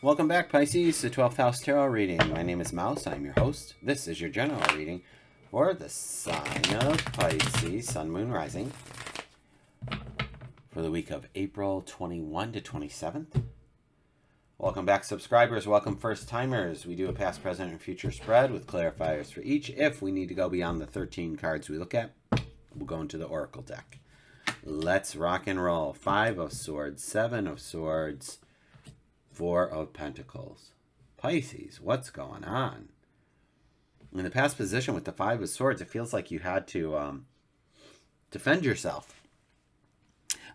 Welcome back, Pisces, to 12th House Tarot reading. My name is Mouse. I'm your host. This is your general reading for the sign of Pisces, Sun, Moon, Rising, for the week of April 21 to 27th. Welcome back, subscribers. Welcome, first-timers. We do a past, present, and future spread with clarifiers for each. If we need to go beyond the 13 cards we look at, we'll go into the Oracle deck. Let's rock and roll. 5 of Swords, 7 of Swords, 4 of Pentacles. Pisces, what's going on? In the past position with the 5 of Swords, it feels like you had to defend yourself.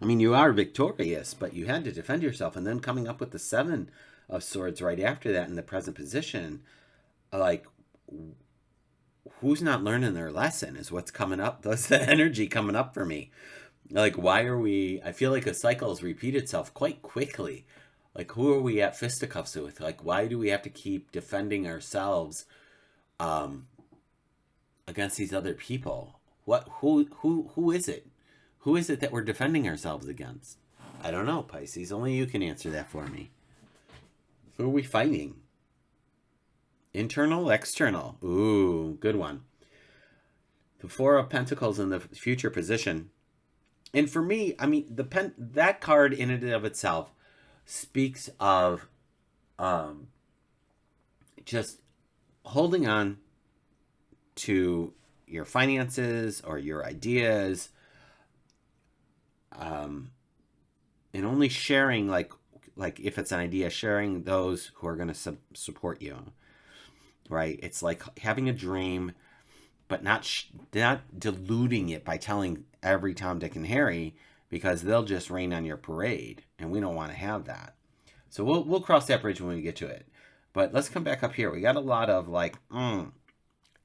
I mean, you are victorious, but you had to defend yourself. And then coming up with the 7 of Swords right after that in the present position, like, who's not learning their lesson is what's coming up. That's the energy coming up for me. Like, why are we... I feel like a cycle has repeated itself quite quickly. Like, who are we at fisticuffs with? Like, why do we have to keep defending ourselves against these other people? Who is it? Who is it that we're defending ourselves against? I don't know, Pisces. Only you can answer that for me. Who are we fighting? Internal, external? Ooh, good one. The 4 of Pentacles in the future position. And for me, I mean, that card in and of itself speaks of just holding on to your finances or your ideas, and only sharing, like if it's an idea, sharing those who are going to support you, right? It's like having a dream, but not diluting it by telling every Tom, Dick, and Harry, because they'll just rain on your parade, and we don't want to have that. So we'll cross that bridge when we get to it. But let's come back up here. We got a lot of like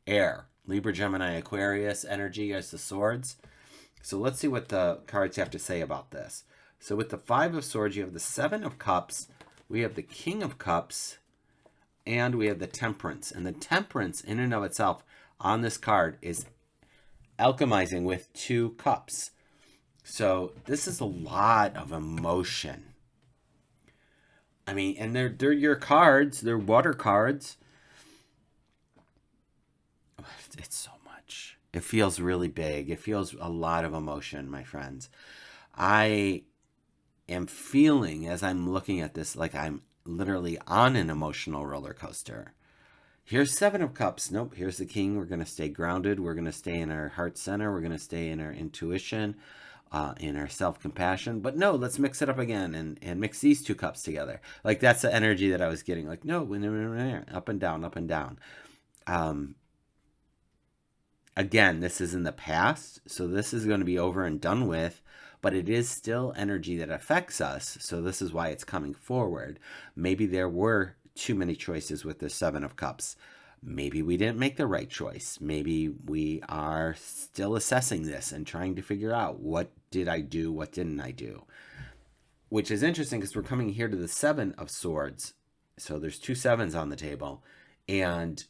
air, Libra, Gemini, Aquarius energy as the swords. So let's see what the cards have to say about this. So with the 5 of Swords, you have the 7 of Cups, we have the King of Cups, and we have the Temperance. And the Temperance in and of itself on this card is alchemizing with 2 cups. So this is a lot of emotion. I mean, and they're your cards. They're water cards. It's so much. It feels really big. It feels a lot of emotion, my friends. I am feeling, as I'm looking at this, like I'm literally on an emotional roller coaster. Here's 7 of Cups. Nope, here's the King. We're going to stay grounded. We're going to stay in our heart center. We're going to stay in our intuition, in our self-compassion. But no, let's mix it up again and mix these 2 cups together. Like, that's the energy that I was getting. Like, no, up and down, up and down. Again, this is in the past, so this is going to be over and done with, but it is still energy that affects us, so this is why it's coming forward. Maybe there were too many choices with the 7 of Cups. Maybe we didn't make the right choice. Maybe we are still assessing this and trying to figure out, what did I do, what didn't I do? Which is interesting because we're coming here to the 7 of Swords. So there's 2 7s on the table. And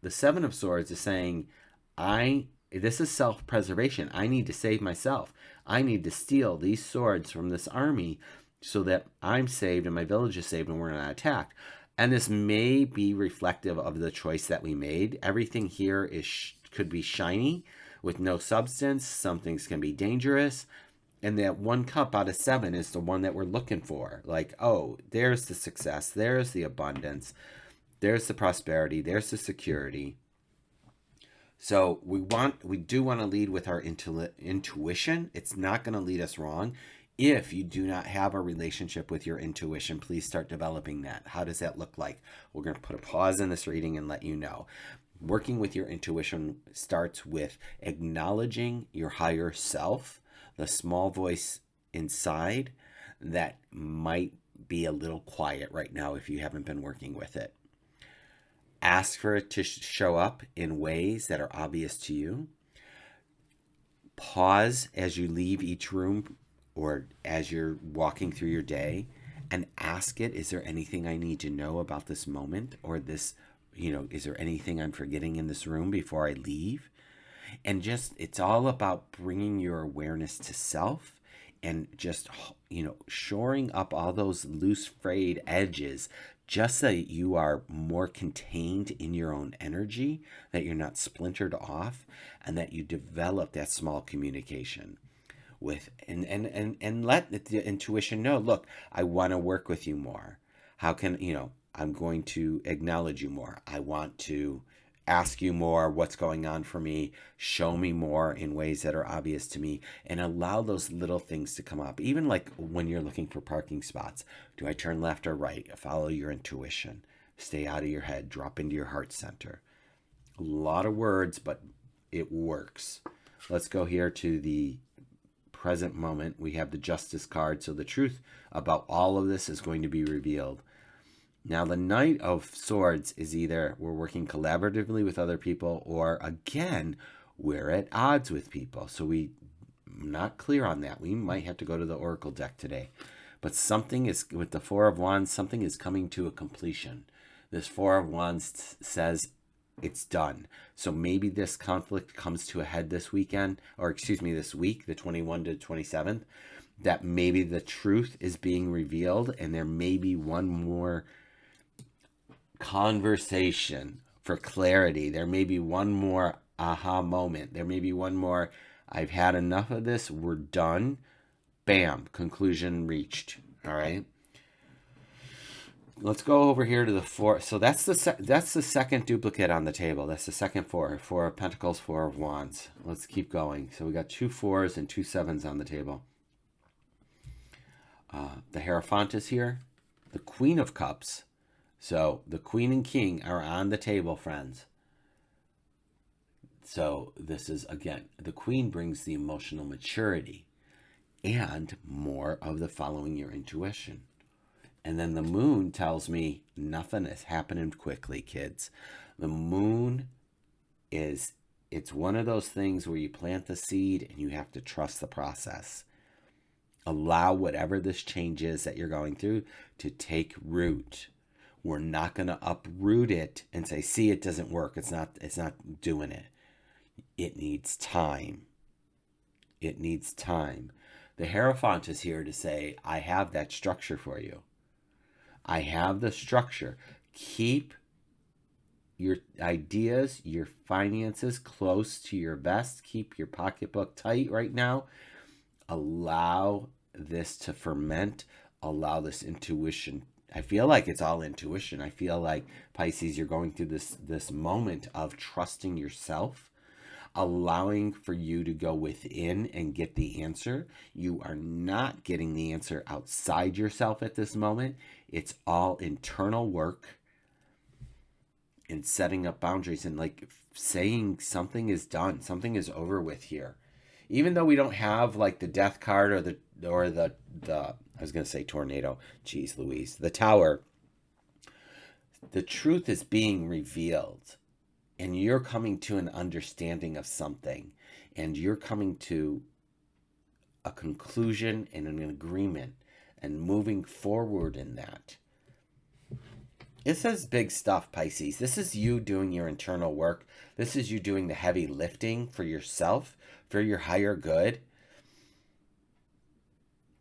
the 7 of Swords is saying, this is self-preservation. I need to save myself. I need to steal these swords from this army so that I'm saved and my village is saved and we're not attacked. And this may be reflective of the choice that we made. Everything here could be shiny with no substance. Some things can be dangerous. And that 1 cup out of 7 is the one that we're looking for. Like, oh, there's the success. There's the abundance. There's the prosperity. There's the security. So we do want to lead with our intuition. It's not going to lead us wrong. If you do not have a relationship with your intuition, please start developing that. How does that look like? We're going to put a pause in this reading and let you know. Working with your intuition starts with acknowledging your higher self, the small voice inside that might be a little quiet right now if you haven't been working with it. Ask for it to show up in ways that are obvious to you. Pause as you leave each room or as you're walking through your day and ask it, is there anything I need to know about this moment or this, is there anything I'm forgetting in this room before I leave? And just, it's all about bringing your awareness to self and just, shoring up all those loose, frayed edges just so that you are more contained in your own energy, that you're not splintered off, and that you develop that small communication with and let the intuition know, look, I want to work with you more. How can, I'm going to acknowledge you more. I want to ask you more what's going on for me, show me more in ways that are obvious to me, and allow those little things to come up. Even like when you're looking for parking spots, do I turn left or right? Follow your intuition, stay out of your head, drop into your heart center. A lot of words, but it works. Let's go here to the present moment. We have the Justice card, so the truth about all of this is going to be revealed. Now, the Knight of Swords is either we're working collaboratively with other people, or again, we're at odds with people. So I'm not clear on that. We might have to go to the Oracle deck today. But something is, with the Four of Wands, something is coming to a completion. This Four of Wands says it's done. So maybe this conflict comes to a head this weekend, or excuse me, this week, the 21 to 27th, that maybe the truth is being revealed, and there may be one more conversation for clarity. There may be one more aha moment. There may be one more, I've had enough of this, we're done. Bam, conclusion reached. All right. Let's go over here to the four. So that's the second duplicate on the table. That's the second four. Four of Pentacles, Four of Wands. Let's keep going. So we got 2 4s and 2 7s on the table. The Hierophant is here. The Queen of Cups. So the Queen and King are on the table, friends. So this is, again, the Queen brings the emotional maturity and more of the following your intuition. And then the Moon tells me nothing is happening quickly, kids. The Moon it's one of those things where you plant the seed and you have to trust the process. Allow whatever this change is that you're going through to take root. We're not going to uproot it and say, see, it doesn't work. It's not doing it. It needs time. It needs time. The Hierophant is here to say, I have that structure for you. I have the structure. Keep your ideas, your finances close to your vest. Keep your pocketbook tight right now. Allow this to ferment. Allow this intuition. I feel like it's all intuition. I feel like, Pisces, you're going through this moment of trusting yourself, allowing for you to go within and get the answer. You are not getting the answer outside yourself at this moment. It's all internal work and setting up boundaries and like saying something is done, something is over with here. Even though we don't have like the Death card or the I was going to say tornado. Jeez Louise. The Tower. The truth is being revealed. And you're coming to an understanding of something. And you're coming to a conclusion and an agreement. And moving forward in that. This is big stuff, Pisces. This is you doing your internal work. This is you doing the heavy lifting for yourself, for your higher good.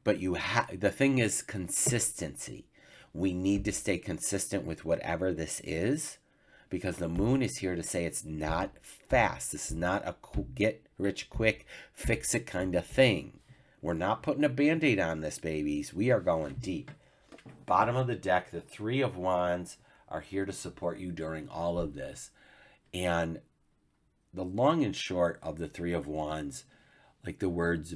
But the thing is consistency. We need to stay consistent with whatever this is, because the Moon is here to say it's not fast. This is not a get rich quick, fix it kind of thing. We're not putting a Band-Aid on this, babies. We are going deep. Bottom of the deck, the Three of Wands are here to support you during all of this. And the long and short of the Three of Wands, like the words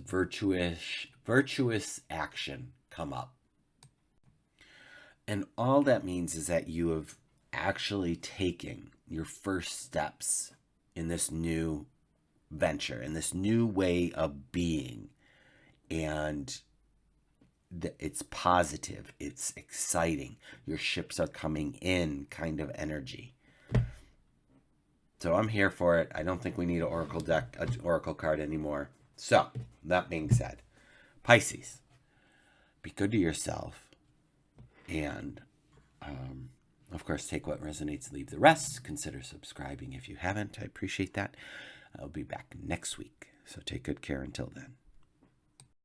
virtuous action come up. And all that means is that you have actually taken your first steps in this new venture, in this new way of being. And it's positive, it's exciting. Your ships are coming in kind of energy. So I'm here for it. I don't think we need an oracle card anymore. So, that being said, Pisces, be good to yourself. And, of course, take what resonates, leave the rest. Consider subscribing if you haven't. I appreciate that. I'll be back next week. So take good care until then.